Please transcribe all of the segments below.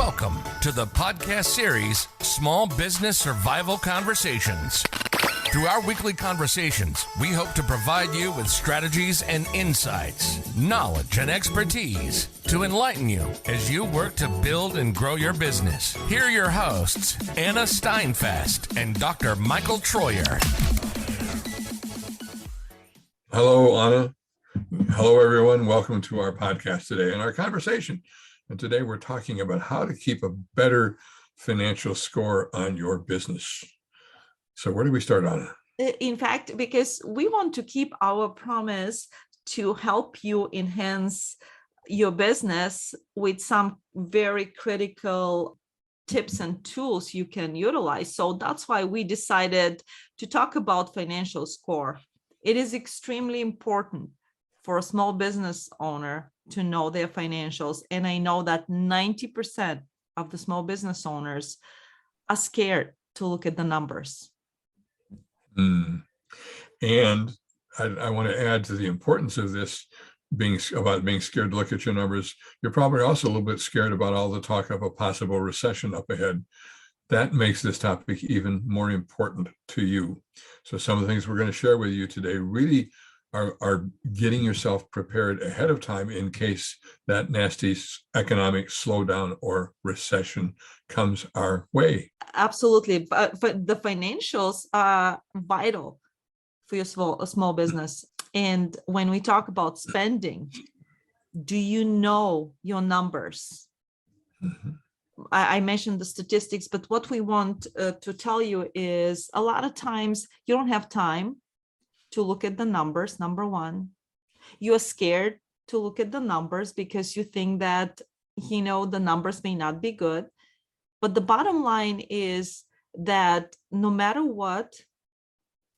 Welcome to the podcast series, Small Business Survival Conversations. Through our weekly conversations, we hope to provide you with strategies and insights, knowledge and expertise to enlighten you as you work to build and grow your business. Here are your hosts, Anna Steinfest and Dr. Michael Troyer. Hello, Anna. Hello, everyone. Welcome to our podcast today and our conversation. And today we're talking about how to keep a better financial score on your business. So where do we start, Anna? In fact, because we want to keep our promise to help you enhance your business with some very critical tips and tools you can utilize. So that's why we decided to talk about financial score. It is extremely important for a small business owner to know their financials. And I know that 90% of the small business owners are scared to look at the numbers. And I want to add to the importance of this being scared to look at your numbers. You're probably also a little bit scared about all the talk of a possible recession up ahead. That makes this topic even more important to you. So some of the things we're going to share with you today really are getting yourself prepared ahead of time in case that nasty economic slowdown or recession comes our way. Absolutely. But the financials are vital for your small business. And when we talk about spending, do you know your numbers? Mm-hmm. I mentioned the statistics, but what we want to tell you is a lot of times you don't have time to look at the numbers. Number one, you're scared to look at the numbers because you think that, the numbers may not be good. But the bottom line is that no matter what,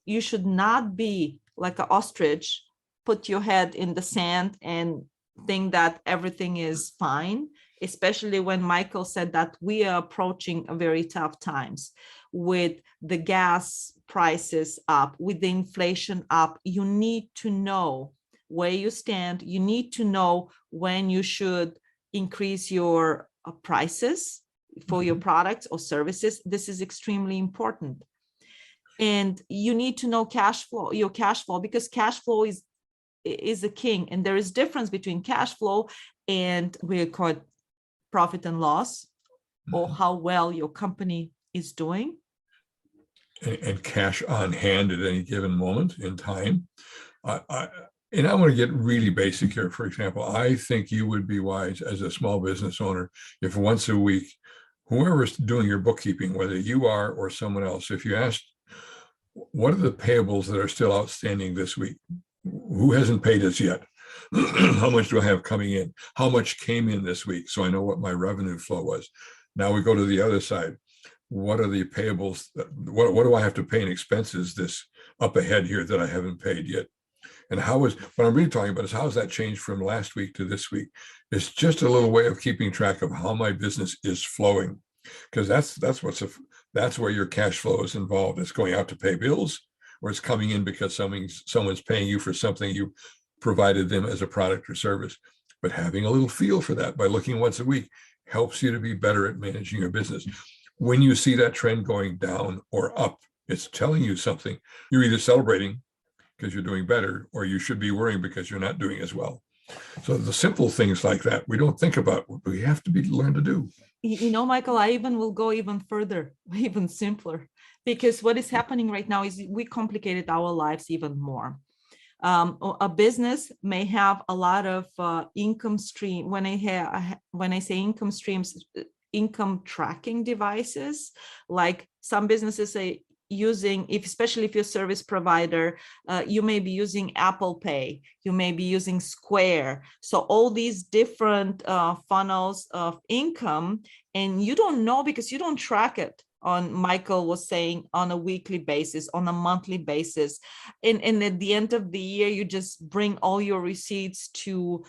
you should not be like an ostrich, put your head in the sand and think that everything is fine, especially when Michael said that we are approaching a very tough times with the gas prices up, with the inflation up. You need to know where you stand. You need to know when you should increase your prices for your products or services. This is extremely important. And you need to know your cash flow, because cash flow is the king. And there is difference between cash flow and we call it profit and loss, or how well your company is doing. And cash on hand at any given moment in time. And I want to get really basic here. For example, I think you would be wise as a small business owner if once a week, whoever's doing your bookkeeping, whether you are or someone else, if you asked, what are the payables that are still outstanding this week? Who hasn't paid us yet? How much do I have coming in? How much came in this week? So I know what my revenue flow was. Now we go to the other side. What are the payables? What do I have to pay in expenses this up ahead here that I haven't paid yet? And what I'm really talking about is how has that changed from last week to this week? It's just a little way of keeping track of how my business is flowing, because that's where your cash flow is involved. It's going out to pay bills, or it's coming in because someone's paying you for something you provided them as a product or service. But having a little feel for that by looking once a week helps you to be better at managing your business. When you see that trend going down or up, it's telling you something. You're either celebrating because you're doing better, or you should be worrying because you're not doing as well. So the simple things like that, we don't think about, we have to learn to do. Michael, I even will go even further, even simpler, because what is happening right now is we complicated our lives even more. A business may have a lot of income stream. When I say income streams, income tracking devices, like some businesses are using, especially if you're a service provider, you may be using Apple Pay, you may be using Square. So all these different funnels of income, and you don't know because you don't track it. Michael was saying on a weekly basis, on a monthly basis. And at the end of the year, you just bring all your receipts to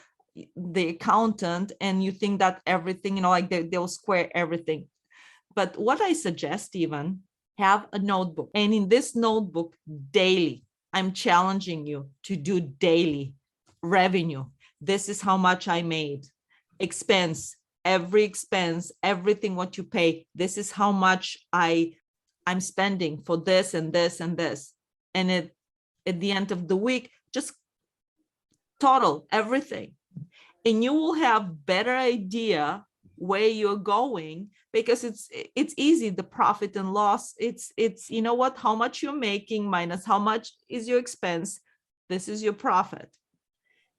the accountant and you think that everything, like they'll square everything. But what I suggest, even have a notebook. And in this notebook daily, I'm challenging you to do daily revenue. This is how much I made. Expense, every expense, everything what you pay. This is how much I'm spending for this and this and this. And at the end of the week, just total everything. And you will have better idea where you're going, because it's easy, the profit and loss. It's you know what, how much you're making minus how much is your expense. This is your profit.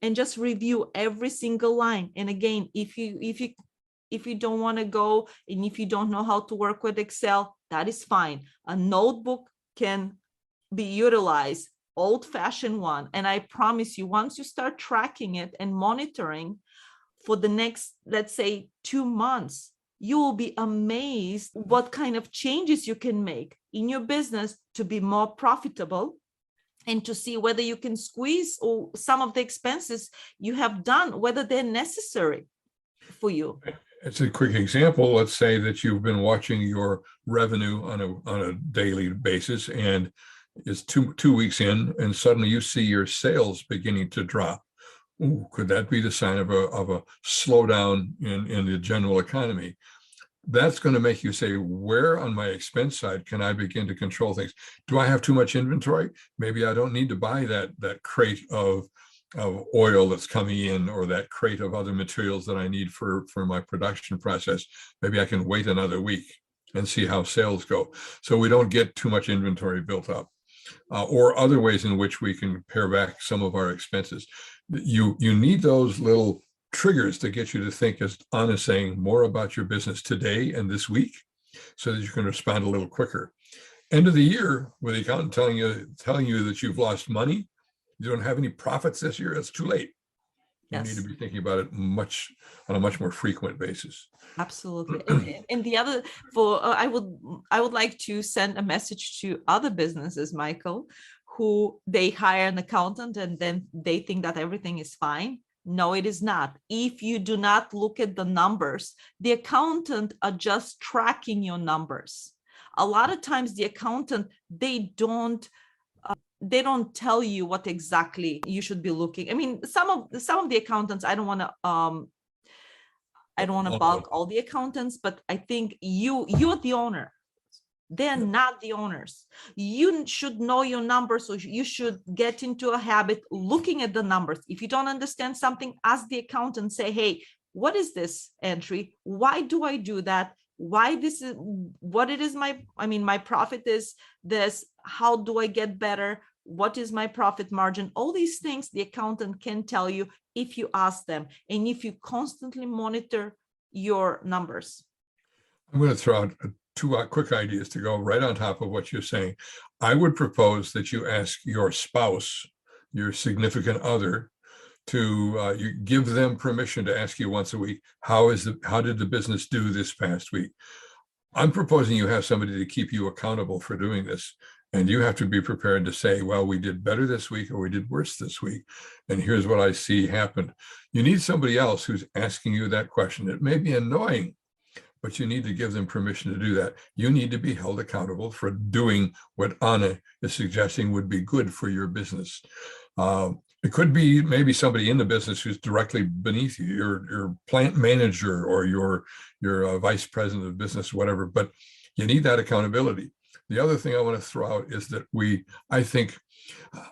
And just review every single line. And again, if you don't want to go, and if you don't know how to work with Excel, that is fine. A notebook can be utilized, old-fashioned one. And I promise you, once you start tracking it and monitoring for the next, let's say, 2 months, you will be amazed what kind of changes you can make in your business to be more profitable, and to see whether you can squeeze or some of the expenses you have done, whether they're necessary for you. It's a quick example. Let's say that you've been watching your revenue on a daily basis, and it's two weeks in, and suddenly you see your sales beginning to drop. Ooh, could that be the sign of a slowdown in the general economy? That's going to make you say, where on my expense side can I begin to control things? Do I have too much inventory? Maybe I don't need to buy that crate of oil that's coming in, or that crate of other materials that I need for my production process. Maybe I can wait another week and see how sales go, so we don't get too much inventory built up. Or other ways in which we can pare back some of our expenses. You need those little triggers to get you to think, as Anna's saying, more about your business today and this week, so that you can respond a little quicker. End of the year, with the accountant telling you that you've lost money, you don't have any profits this year, it's too late. You Yes. need to be thinking about it on a much more frequent basis. Absolutely. And the other, I would like to send a message to other businesses, Michael, who they hire an accountant and then they think that everything is fine. No, it is not. If you do not look at the numbers, the accountant are just tracking your numbers. A lot of times the accountant, they don't tell you what exactly you should be looking. I mean, some of the accountants, I don't want to bulk all the accountants, but I think you're the owner. They're not the owners. You should know your numbers, so you should get into a habit looking at the numbers. If you don't understand something, ask the accountant, say, hey, what is this entry? Why do I do that? Why this is what it is my profit is this. How do I get better? What is my profit margin? All these things the accountant can tell you if you ask them, and if you constantly monitor your numbers. I'm going to throw out two quick ideas to go right on top of what you're saying. I would propose that you ask your spouse, your significant other, to you give them permission to ask you once a week, how did the business do this past week? I'm proposing you have somebody to keep you accountable for doing this. And you have to be prepared to say, well, we did better this week, or we did worse this week, and here's what I see happened. You need somebody else who's asking you that question. It may be annoying, but you need to give them permission to do that. You need to be held accountable for doing what Anna is suggesting would be good for your business. It could be maybe somebody in the business who's directly beneath you, your plant manager or your vice president of business, whatever, but you need that accountability. The other thing I want to throw out is that I think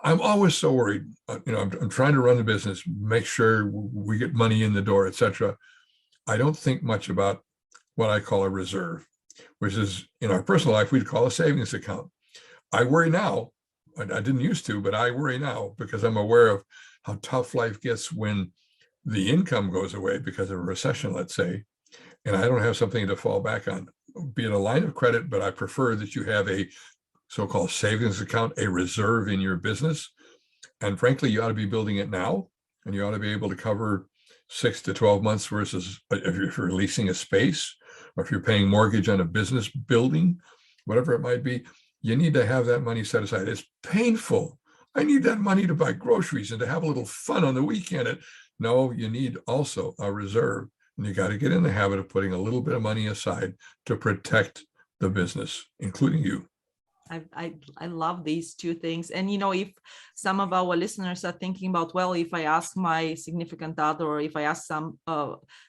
I'm always so worried, I'm trying to run a business, make sure we get money in the door, etc. I don't think much about what I call a reserve, which is in our personal life, we'd call a savings account. I worry now, I didn't used to, but I worry now because I'm aware of how tough life gets when the income goes away because of a recession, let's say, and I don't have something to fall back on, be it a line of credit, but I prefer that you have a so-called savings account, a reserve in your business. And frankly, you ought to be building it now, and you ought to be able to cover 6 to 12 months versus if you're leasing a space, or if you're paying mortgage on a business building, whatever it might be, you need to have that money set aside. It's painful. I need that money to buy groceries and to have a little fun on the weekend. No, you need also a reserve. And you got to get in the habit of putting a little bit of money aside to protect the business, including you. I love these two things. And, if some of our listeners are thinking about, well, if I ask my significant other, or if I ask some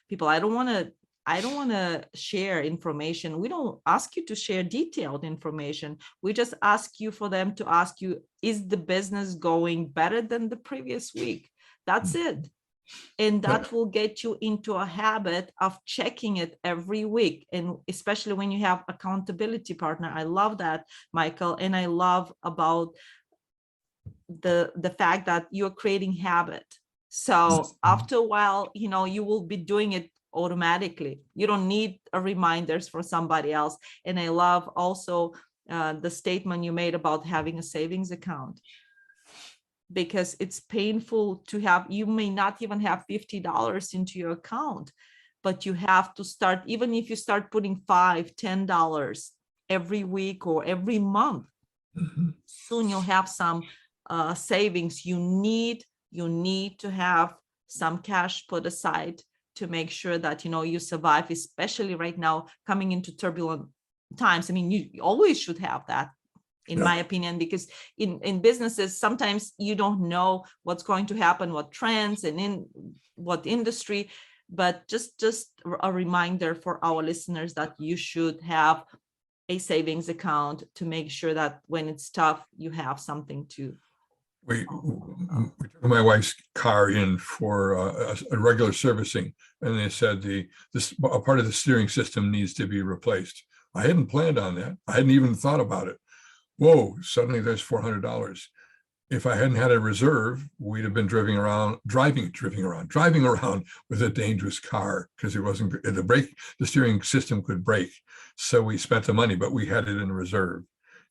people, I don't want to I don't want to share information. We don't ask you to share detailed information. We just ask you for them to ask you, is the business going better than the previous week? That's it. And that will get you into a habit of checking it every week. And especially when you have accountability partner. I love that, Michael. And I love about the fact that you're creating habit. So after a while, you will be doing it automatically. You don't need a reminders for somebody else. And I love also the statement you made about having a savings account, because it's painful to have, you may not even have $50 into your account, but you have to start, even if you start putting $5, $10 every week or every month, soon you'll have some savings. You need to have some cash put aside to make sure that you survive, especially right now coming into turbulent times. I mean, you always should have that, in my opinion, because in businesses, sometimes you don't know what's going to happen, what trends and in what industry, but just a reminder for our listeners that you should have a savings account to make sure that when it's tough, you have something to. We took my wife's car in for a regular servicing, and they said a part of the steering system needs to be replaced. I hadn't planned on that. I hadn't even thought about it. Whoa, suddenly there's $400. If I hadn't had a reserve, we'd have been driving around with a dangerous car, because it wasn't, the steering system could break. So we spent the money, but we had it in reserve.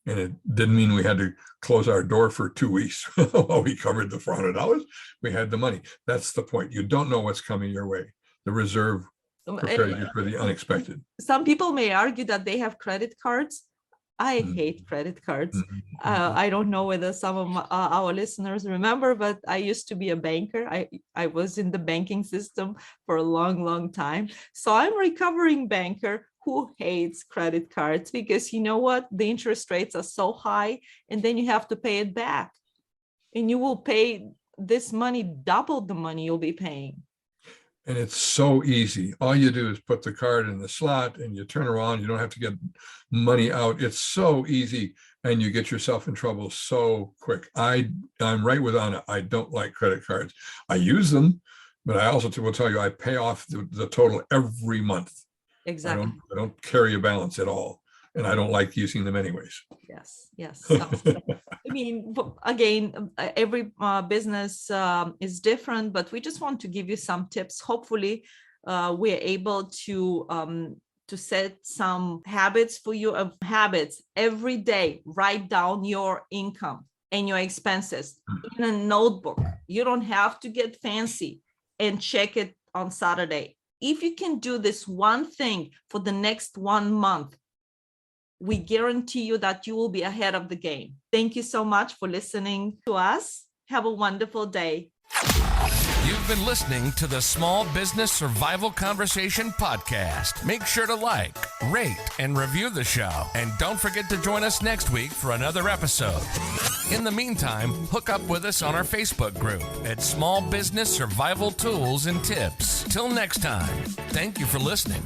And it didn't mean we had to close our door for 2 weeks while we covered the $400. We had the money. That's the point. You don't know what's coming your way. The reserve prepares you for the unexpected. Some people may argue that they have credit cards. I hate credit cards. I don't know whether some of our listeners remember, but I used to be a banker. I was in the banking system for a long time. So I'm a recovering banker who hates credit cards, because you know what? The interest rates are so high, and then you have to pay it back. And you will pay this money, double the money you'll be paying. And it's so easy. All you do is put the card in the slot and you turn around. You don't have to get money out. It's so easy, and you get yourself in trouble so quick. I'm right with Anna. I don't like credit cards. I use them, but I also will tell you, I pay off the total every month. Exactly. I don't carry a balance at all, and I don't like using them anyways. Yes. I mean, again, every business is different, but we just want to give you some tips. Hopefully, we're able to set some habits for you, of habits every day. Write down your income and your expenses in a notebook. You don't have to get fancy, and check it on Saturday. If you can do this one thing for the next 1 month, we guarantee you that you will be ahead of the game. Thank you so much for listening to us. Have a wonderful day. You've been listening to the Small Business Survival Conversation podcast. Make sure to like, rate, and review the show. And don't forget to join us next week for another episode. In the meantime, hook up with us on our Facebook group at Small Business Survival Tools and Tips. Till next time, thank you for listening.